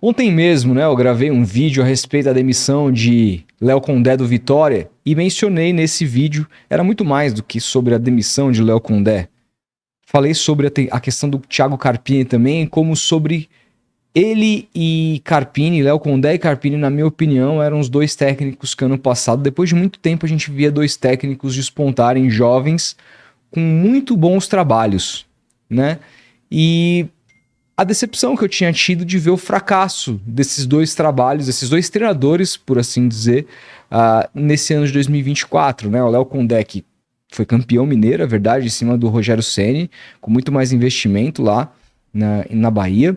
Ontem mesmo, né, eu gravei um vídeo a respeito da demissão de Léo Condé do Vitória e mencionei nesse vídeo, era muito mais do que sobre a demissão de Léo Condé. Falei sobre a questão do Thiago Carpini também, como sobre ele e Carpini, Léo Condé e Carpini, na minha opinião, eram os dois técnicos que ano passado, depois de muito tempo, a gente via dois técnicos despontarem jovens com muito bons trabalhos, né? E a decepção que eu tinha tido de ver o fracasso desses dois trabalhos, desses dois treinadores, por assim dizer, nesse ano de 2024, né? O Léo Condé, que foi campeão mineiro, é verdade, em cima do Rogério Ceni, com muito mais investimento lá na Bahia,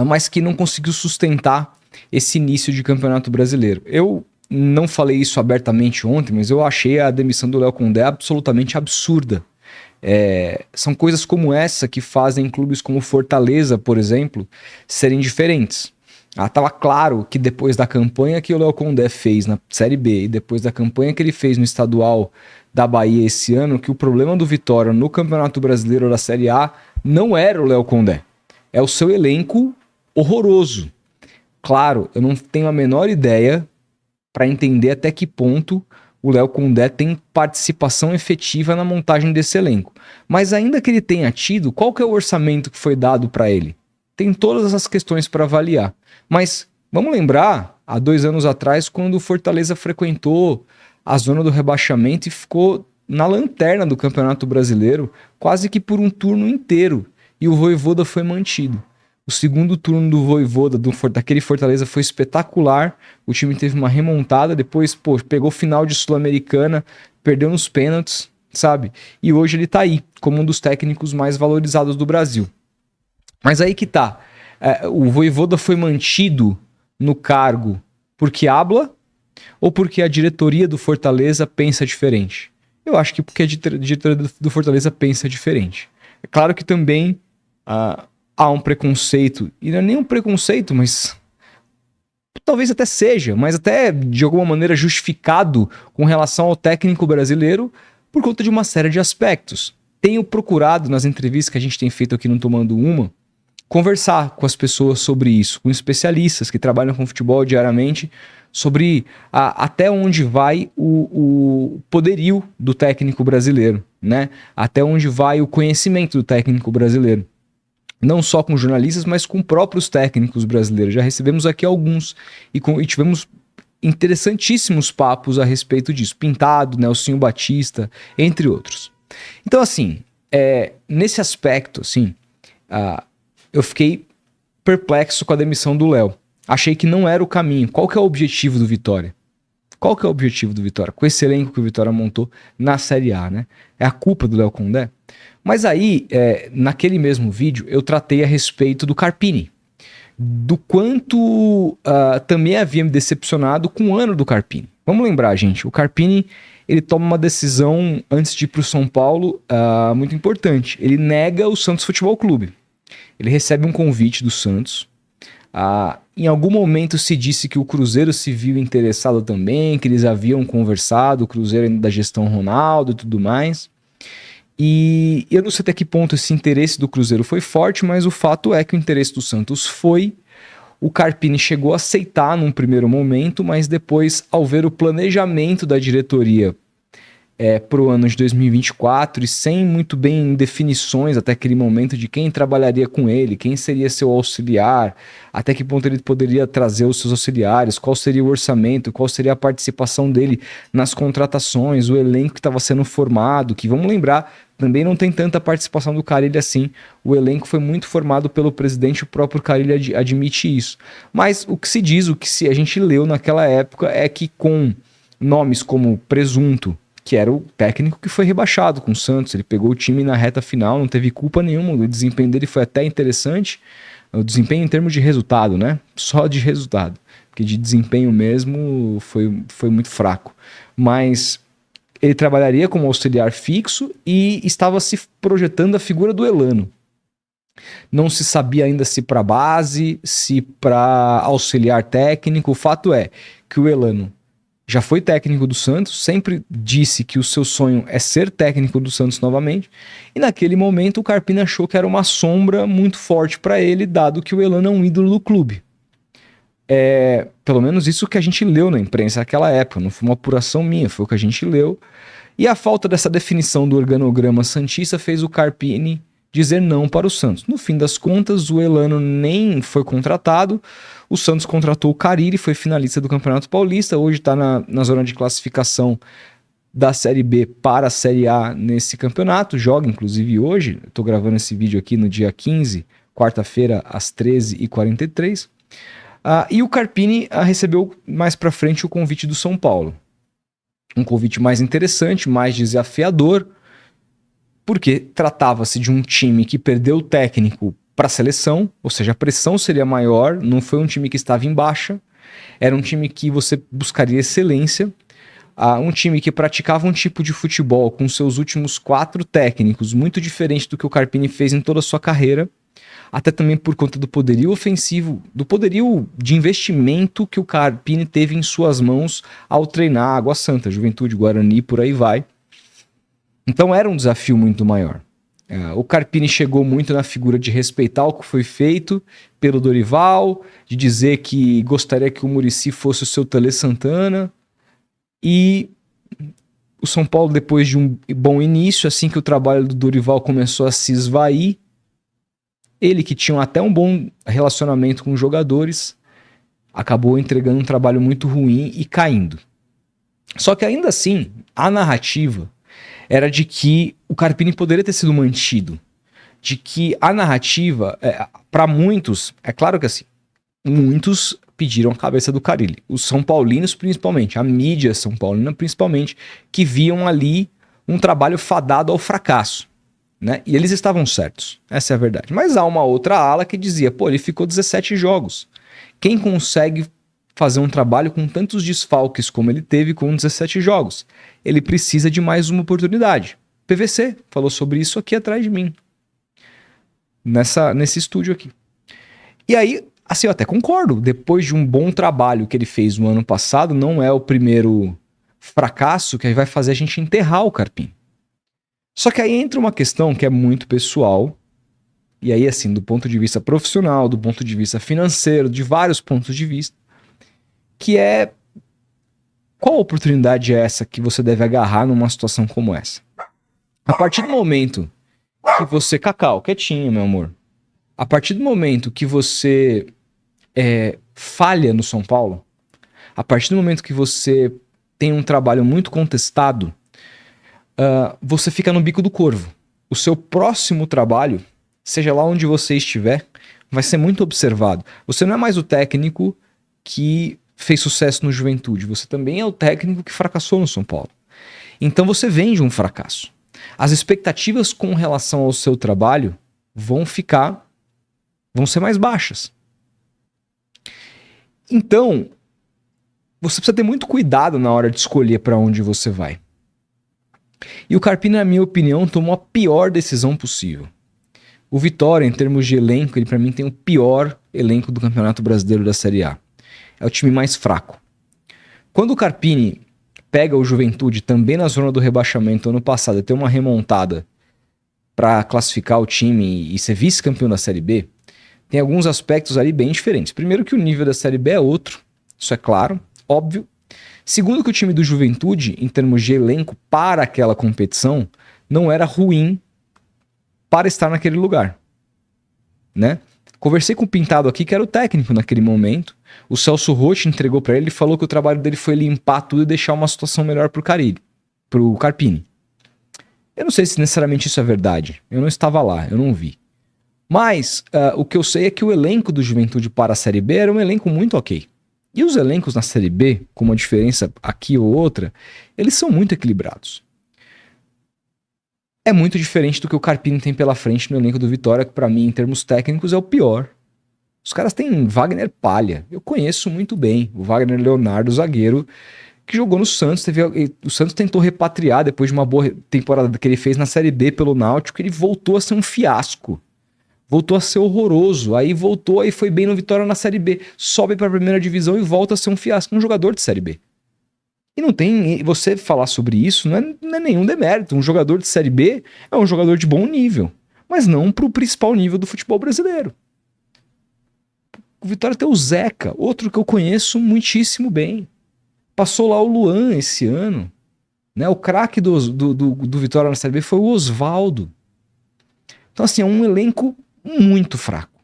mas que não conseguiu sustentar esse início de campeonato brasileiro. Eu não falei isso abertamente ontem, mas eu achei a demissão do Léo Condé absolutamente absurda. São coisas como essa que fazem clubes como Fortaleza, por exemplo, serem diferentes. Estava claro que depois da campanha que o Léo Condé fez na Série B e depois da campanha que ele fez no estadual da Bahia esse ano, que o problema do Vitória no Campeonato Brasileiro da Série A não era o Léo Condé, é o seu elenco horroroso. Claro, eu não tenho a menor ideia para entender até que ponto o Léo Condé tem participação efetiva na montagem desse elenco. Mas ainda que ele tenha tido, qual que é o orçamento que foi dado para ele? Tem todas essas questões para avaliar. Mas vamos lembrar, há 2 anos atrás, quando o Fortaleza frequentou a zona do rebaixamento e ficou na lanterna do Campeonato Brasileiro, quase que por um turno inteiro, e o Vojvoda foi mantido. O segundo turno do Vojvoda, daquele Fortaleza, foi espetacular. O time teve uma remontada, depois pegou final de Sul-Americana, perdeu nos pênaltis, sabe? E hoje ele tá aí, como um dos técnicos mais valorizados do Brasil. Mas aí que tá. O Vojvoda foi mantido no cargo porque habla ou porque a diretoria do Fortaleza pensa diferente? Eu acho que porque a diretoria do Fortaleza pensa diferente. É claro que também há um preconceito, e não é nem um preconceito, mas talvez até seja, mas até de alguma maneira justificado com relação ao técnico brasileiro por conta de uma série de aspectos. Tenho procurado nas entrevistas que a gente tem feito aqui no Tomando Uma, conversar com as pessoas sobre isso, com especialistas que trabalham com futebol diariamente, sobre até onde vai o poderio do técnico brasileiro, né? Até onde vai o conhecimento do técnico brasileiro. Não só com jornalistas, mas com próprios técnicos brasileiros. Já recebemos aqui alguns e tivemos interessantíssimos papos a respeito disso. Pintado, Nelsinho Batista, entre outros. Então, assim, nesse aspecto, assim, eu fiquei perplexo com a demissão do Léo. Achei que não era o caminho. Qual que é o objetivo do Vitória? Qual que é o objetivo do Vitória? Com esse elenco que o Vitória montou na Série A, né? É a culpa do Léo Condé? Mas aí, naquele mesmo vídeo, eu tratei a respeito do Carpini. Do quanto também havia me decepcionado com o ano do Carpini. Vamos lembrar, gente, o Carpini, ele toma uma decisão antes de ir para o São Paulo muito importante. Ele nega o Santos Futebol Clube. Ele recebe um convite do Santos. Em algum momento se disse que o Cruzeiro se viu interessado também, que eles haviam conversado, o Cruzeiro ainda da gestão Ronaldo e tudo mais. E eu não sei até que ponto esse interesse do Cruzeiro foi forte, mas o fato é que o interesse do Santos foi. O Carpini chegou a aceitar num primeiro momento, mas depois, ao ver o planejamento da diretoria para o ano de 2024 e sem muito bem definições até aquele momento de quem trabalharia com ele, quem seria seu auxiliar, até que ponto ele poderia trazer os seus auxiliares, qual seria o orçamento, qual seria a participação dele nas contratações, o elenco que estava sendo formado, que vamos lembrar, também não tem tanta participação do Carille assim, o elenco foi muito formado pelo presidente, o próprio Carille admite isso. Mas o que se diz, a gente leu naquela época é que com nomes como Presunto, que era o técnico que foi rebaixado com o Santos, ele pegou o time na reta final, não teve culpa nenhuma, o desempenho dele foi até interessante, o desempenho em termos de resultado, né? Só de resultado, porque de desempenho mesmo foi muito fraco. Mas ele trabalharia como auxiliar fixo e estava se projetando a figura do Elano. Não se sabia ainda se para base, se para auxiliar técnico. O fato é que o Elano já foi técnico do Santos, sempre disse que o seu sonho é ser técnico do Santos novamente, e naquele momento o Carpini achou que era uma sombra muito forte para ele, dado que o Elano é um ídolo do clube. Pelo menos isso que a gente leu na imprensa naquela época, não foi uma apuração minha, foi o que a gente leu. E a falta dessa definição do organograma santista fez o Carpini dizer não para o Santos. No fim das contas, o Elano nem foi contratado, o Santos contratou o Carille, foi finalista do Campeonato Paulista, hoje está na zona de classificação da Série B para a Série A nesse campeonato, joga inclusive hoje, estou gravando esse vídeo aqui no dia 15, quarta-feira, às 13h43. E o Carpini recebeu mais para frente o convite do São Paulo. Um convite mais interessante, mais desafiador, porque tratava-se de um time que perdeu o técnico para a seleção, ou seja, a pressão seria maior, não foi um time que estava em baixa, era um time que você buscaria excelência, um time que praticava um tipo de futebol com seus últimos 4 técnicos, muito diferente do que o Carpini fez em toda a sua carreira, até também por conta do poderio ofensivo, do poderio de investimento que o Carpini teve em suas mãos ao treinar Água Santa, Juventude, Guarani, por aí vai. Então era um desafio muito maior. O Carpini chegou muito na figura de respeitar o que foi feito pelo Dorival, de dizer que gostaria que o Muricy fosse o seu Tele Santana, e o São Paulo, depois de um bom início, assim que o trabalho do Dorival começou a se esvair, ele que tinha até um bom relacionamento com os jogadores, acabou entregando um trabalho muito ruim e caindo. Só que ainda assim, a narrativa era de que o Carpini poderia ter sido mantido. De que a narrativa, para muitos, é claro que assim, muitos pediram a cabeça do Carille. Os São Paulinos principalmente, a mídia São Paulina principalmente, que viam ali um trabalho fadado ao fracasso. Né? E eles estavam certos, essa é a verdade. Mas há uma outra ala que dizia, pô, ele ficou 17 jogos. Quem consegue fazer um trabalho com tantos desfalques como ele teve com 17 jogos? Ele precisa de mais uma oportunidade. PVC falou sobre isso aqui atrás de mim, nesse estúdio aqui. E aí, assim, eu até concordo, depois de um bom trabalho que ele fez no ano passado, não é o primeiro fracasso que vai fazer a gente enterrar o Carpini. Só que aí entra uma questão que é muito pessoal, e aí assim, do ponto de vista profissional, do ponto de vista financeiro, de vários pontos de vista, que é qual oportunidade é essa que você deve agarrar numa situação como essa? A partir do momento que você... Cacau, quietinho, meu amor. A partir do momento que você falha no São Paulo, a partir do momento que você tem um trabalho muito contestado, você fica no bico do corvo. O seu próximo trabalho, seja lá onde você estiver, vai ser muito observado. Você não é mais o técnico que fez sucesso no Juventude, você também é o técnico que fracassou no São Paulo. Então você vende um fracasso. As expectativas com relação ao seu trabalho vão ser mais baixas. Então, você precisa ter muito cuidado na hora de escolher para onde você vai. E o Carpini, na minha opinião, tomou a pior decisão possível. O Vitória, em termos de elenco, ele para mim tem o pior elenco do Campeonato Brasileiro da Série A. É o time mais fraco. Quando o Carpini pega o Juventude também na zona do rebaixamento ano passado e tem uma remontada para classificar o time e ser vice-campeão da Série B, tem alguns aspectos ali bem diferentes. Primeiro que o nível da Série B é outro, isso é claro, óbvio. Segundo que o time do Juventude, em termos de elenco para aquela competição, não era ruim para estar naquele lugar, né? Conversei com o Pintado aqui, que era o técnico naquele momento. O Celso Roth entregou para ele e falou que o trabalho dele foi limpar tudo e deixar uma situação melhor pro Carpini. Eu não sei se necessariamente isso é verdade. Eu não estava lá, eu não vi. Mas o que eu sei é que o elenco do Juventude para a Série B era um elenco muito ok. E os elencos na Série B, com uma diferença aqui ou outra, eles são muito equilibrados. É muito diferente do que o Carpini tem pela frente no elenco do Vitória, que pra mim, em termos técnicos, é o pior. Os caras têm Wagner Palha. Eu conheço muito bem o Wagner Leonardo, zagueiro, que jogou no Santos. O Santos tentou repatriar depois de uma boa temporada que ele fez na Série B pelo Náutico. Ele voltou a ser um fiasco. Voltou a ser horroroso. Aí voltou, aí foi bem no Vitória na Série B. Sobe pra primeira divisão e volta a ser um fiasco. Um jogador de Série B. E não tem... Você falar sobre isso não é nenhum demérito. Um jogador de Série B é um jogador de bom nível. Mas não pro principal nível do futebol brasileiro. O Vitória tem o Zeca, outro que eu conheço muitíssimo bem. Passou lá o Luan esse ano. Né? O craque do Vitória na Série B foi o Osvaldo. Então, assim, é um elenco muito fraco.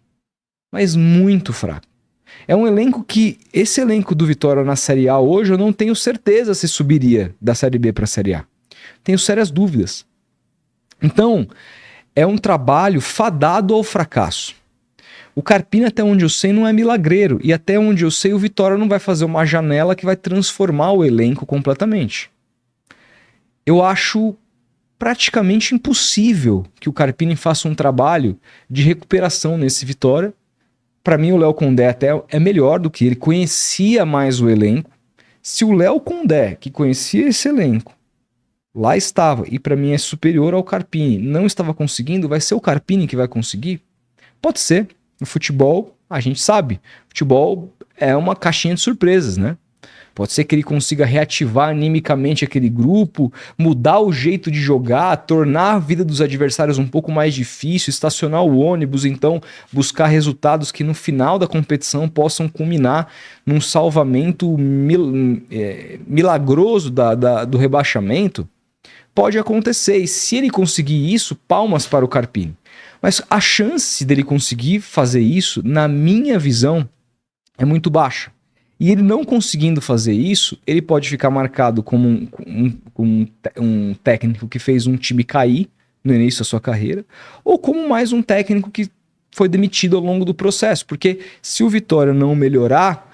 Mas muito fraco. É um elenco que, esse elenco do Vitória na Série A hoje, eu não tenho certeza se subiria da Série B para a Série A. Tenho sérias dúvidas. Então, é um trabalho fadado ao fracasso. O Carpini, até onde eu sei, não é milagreiro. E até onde eu sei, o Vitória não vai fazer uma janela que vai transformar o elenco completamente. Eu acho praticamente impossível que o Carpini faça um trabalho de recuperação nesse Vitória. Para mim, o Léo Condé até é melhor do que ele, conhecia mais o elenco. Se o Léo Condé, que conhecia esse elenco, lá estava, e para mim é superior ao Carpini, não estava conseguindo, vai ser o Carpini que vai conseguir? Pode ser. No futebol, a gente sabe. Futebol é uma caixinha de surpresas, né? Pode ser que ele consiga reativar animicamente aquele grupo, mudar o jeito de jogar, tornar a vida dos adversários um pouco mais difícil, estacionar o ônibus, então buscar resultados que no final da competição possam culminar num salvamento milagroso do rebaixamento. Pode acontecer, e se ele conseguir isso, palmas para o Carpini. Mas a chance dele conseguir fazer isso, na minha visão, é muito baixa. E ele não conseguindo fazer isso, ele pode ficar marcado como um técnico que fez um time cair no início da sua carreira, ou como mais um técnico que foi demitido ao longo do processo. Porque se o Vitória não melhorar,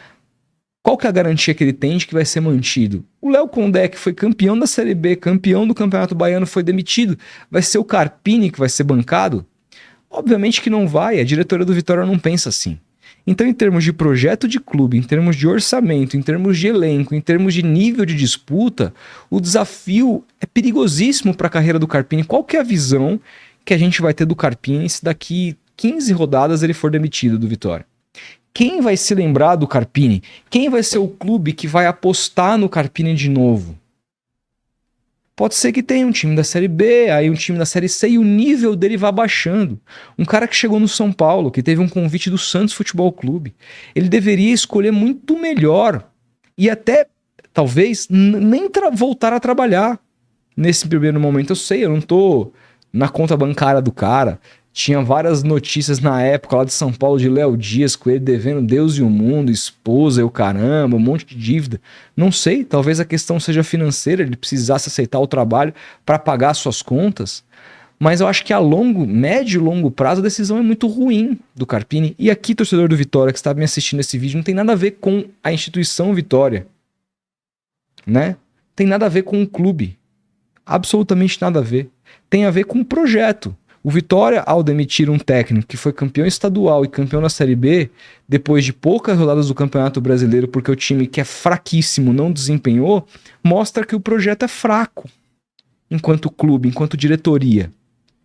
qual que é a garantia que ele tem de que vai ser mantido? O Léo Condé, que foi campeão da Série B, campeão do Campeonato Baiano, foi demitido. Vai ser o Carpini que vai ser bancado? Obviamente que não vai, a diretoria do Vitória não pensa assim. Então, em termos de projeto de clube, em termos de orçamento, em termos de elenco, em termos de nível de disputa, o desafio é perigosíssimo para a carreira do Carpini. Qual que é a visão que a gente vai ter do Carpini se daqui 15 rodadas ele for demitido do Vitória? Quem vai se lembrar do Carpini? Quem vai ser o clube que vai apostar no Carpini de novo? Pode ser que tenha um time da Série B, aí um time da Série C e o nível dele vá baixando. Um cara que chegou no São Paulo, que teve um convite do Santos Futebol Clube, ele deveria escolher muito melhor e até, talvez, nem voltar a trabalhar nesse primeiro momento. Eu sei, eu não tô na conta bancária do cara. Tinha várias notícias na época lá de São Paulo de Léo Dias com ele devendo Deus e o mundo, esposa e o caramba, um monte de dívida. Não sei, talvez a questão seja financeira, ele precisasse aceitar o trabalho para pagar suas contas. Mas eu acho que a médio e longo prazo a decisão é muito ruim do Carpini. E aqui, torcedor do Vitória que está me assistindo esse vídeo, não tem nada a ver com a instituição Vitória, né? Tem nada a ver com o clube. Absolutamente nada a ver. Tem a ver com o projeto. O Vitória, ao demitir um técnico que foi campeão estadual e campeão da Série B, depois de poucas rodadas do Campeonato Brasileiro, porque o time que é fraquíssimo não desempenhou, mostra que o projeto é fraco. Enquanto clube, enquanto diretoria.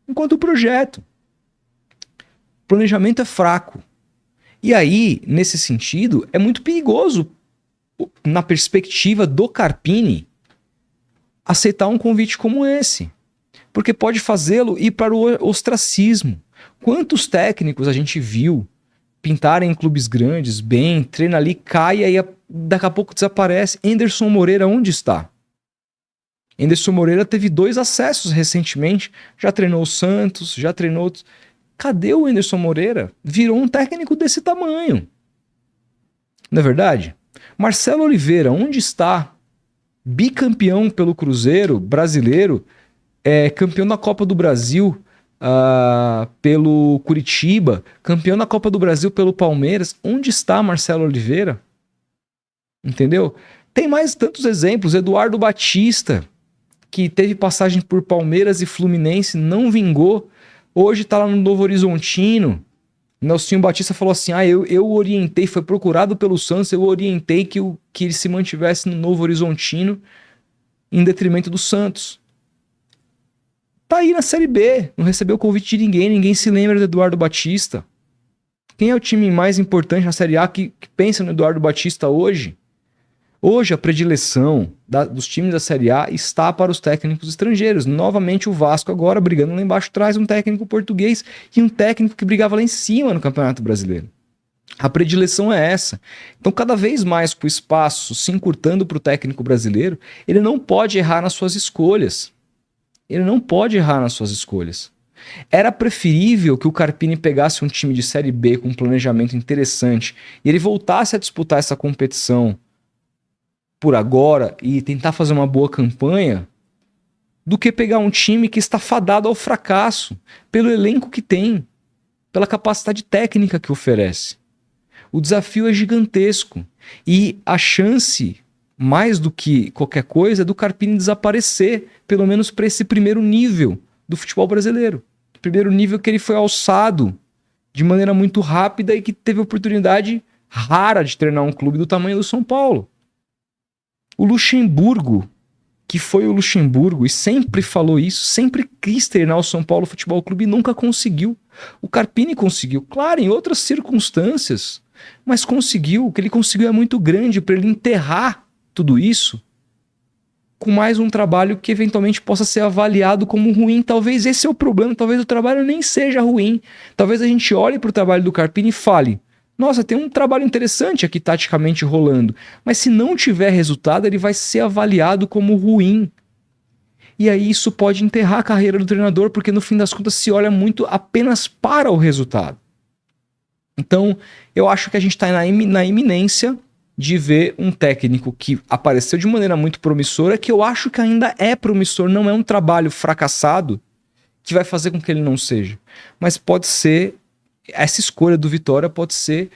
Enquanto projeto. O planejamento é fraco. E aí, nesse sentido, é muito perigoso, na perspectiva do Carpini, aceitar um convite como esse. Porque pode fazê-lo ir para o ostracismo. Quantos técnicos a gente viu pintarem em clubes grandes, bem, treina ali, cai e aí daqui a pouco desaparece. Anderson Moreira, onde está? Anderson Moreira teve 2 acessos recentemente, já treinou o Santos, já treinou outros. Cadê o Anderson Moreira? Virou um técnico desse tamanho. Não é verdade? Marcelo Oliveira, onde está? Bicampeão pelo Cruzeiro brasileiro, campeão da Copa do Brasil pelo Curitiba, campeão da Copa do Brasil pelo Palmeiras. Onde está Marcelo Oliveira? Entendeu? Tem mais tantos exemplos. Eduardo Batista, que teve passagem por Palmeiras e Fluminense, não vingou. Hoje está lá no Novo Horizontino. Nelsinho Batista falou assim, eu orientei, foi procurado pelo Santos, eu orientei que ele se mantivesse no Novo Horizontino em detrimento do Santos. Tá aí na Série B, não recebeu convite de ninguém se lembra do Eduardo Batista. Quem é o time mais importante na Série A que pensa no Eduardo Batista hoje? Hoje a predileção dos times da Série A está para os técnicos estrangeiros. Novamente o Vasco agora brigando lá embaixo traz um técnico português e um técnico que brigava lá em cima no Campeonato Brasileiro. A predileção é essa. Então, cada vez mais com o espaço se encurtando para o técnico brasileiro, ele não pode errar nas suas escolhas. Ele não pode errar nas suas escolhas. Era preferível que o Carpini pegasse um time de Série B com um planejamento interessante e ele voltasse a disputar essa competição por agora e tentar fazer uma boa campanha, do que pegar um time que está fadado ao fracasso pelo elenco que tem, pela capacidade técnica que oferece. O desafio é gigantesco e a chance, mais do que qualquer coisa, é do Carpini desaparecer, pelo menos para esse primeiro nível do futebol brasileiro. Primeiro nível que ele foi alçado de maneira muito rápida e que teve oportunidade rara de treinar um clube do tamanho do São Paulo. O Luxemburgo, que foi o Luxemburgo e sempre falou isso, sempre quis treinar o São Paulo Futebol Clube e nunca conseguiu. O Carpini conseguiu, claro, em outras circunstâncias, mas conseguiu. O que ele conseguiu é muito grande para ele enterrar tudo isso com mais um trabalho que eventualmente possa ser avaliado como ruim. Talvez esse é o problema, talvez o trabalho nem seja ruim. Talvez a gente olhe para o trabalho do Carpini e fale: nossa, tem um trabalho interessante aqui taticamente rolando, mas se não tiver resultado, ele vai ser avaliado como ruim. E aí isso pode enterrar a carreira do treinador, porque no fim das contas se olha muito apenas para o resultado. Então, eu acho que a gente está na iminência de ver um técnico que apareceu de maneira muito promissora, que eu acho que ainda é promissor, não é um trabalho fracassado que vai fazer com que ele não seja. Mas pode ser, essa escolha do Vitória pode ser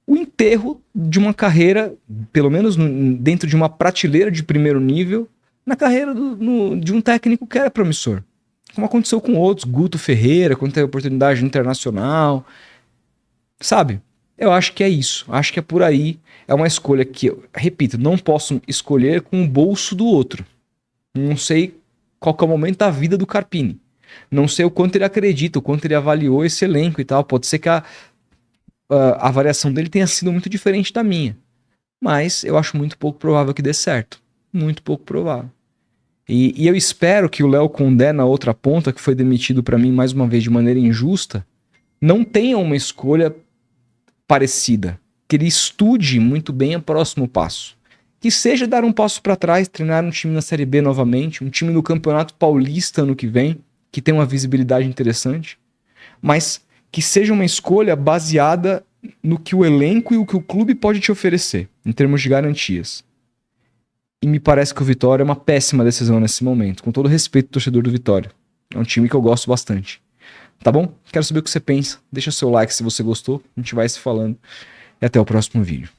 o enterro de uma carreira, pelo menos dentro de uma prateleira de primeiro nível, na carreira de um técnico que era promissor. Como aconteceu com outros, Guto Ferreira, quando teve oportunidade internacional. Sabe? Eu acho que é isso. Acho que é por aí. É uma escolha que, eu repito, não posso escolher com o bolso do outro. Não sei qual que é o momento da vida do Carpini. Não sei o quanto ele acredita, o quanto ele avaliou esse elenco e tal. Pode ser que a avaliação dele tenha sido muito diferente da minha. Mas eu acho muito pouco provável que dê certo. Muito pouco provável. E eu espero que o Léo Condé, na outra ponta, que foi demitido para mim mais uma vez de maneira injusta, não tenha uma escolha parecida, que ele estude muito bem o próximo passo, que seja dar um passo para trás, treinar um time na Série B novamente, um time no Campeonato Paulista ano que vem, que tem uma visibilidade interessante, mas que seja uma escolha baseada no que o elenco e o que o clube pode te oferecer, em termos de garantias. E me parece que o Vitória é uma péssima decisão nesse momento, com todo respeito ao torcedor do Vitória. É um time que eu gosto bastante. Tá bom? Quero saber o que você pensa. Deixa seu like se você gostou. A gente vai se falando. E até o próximo vídeo.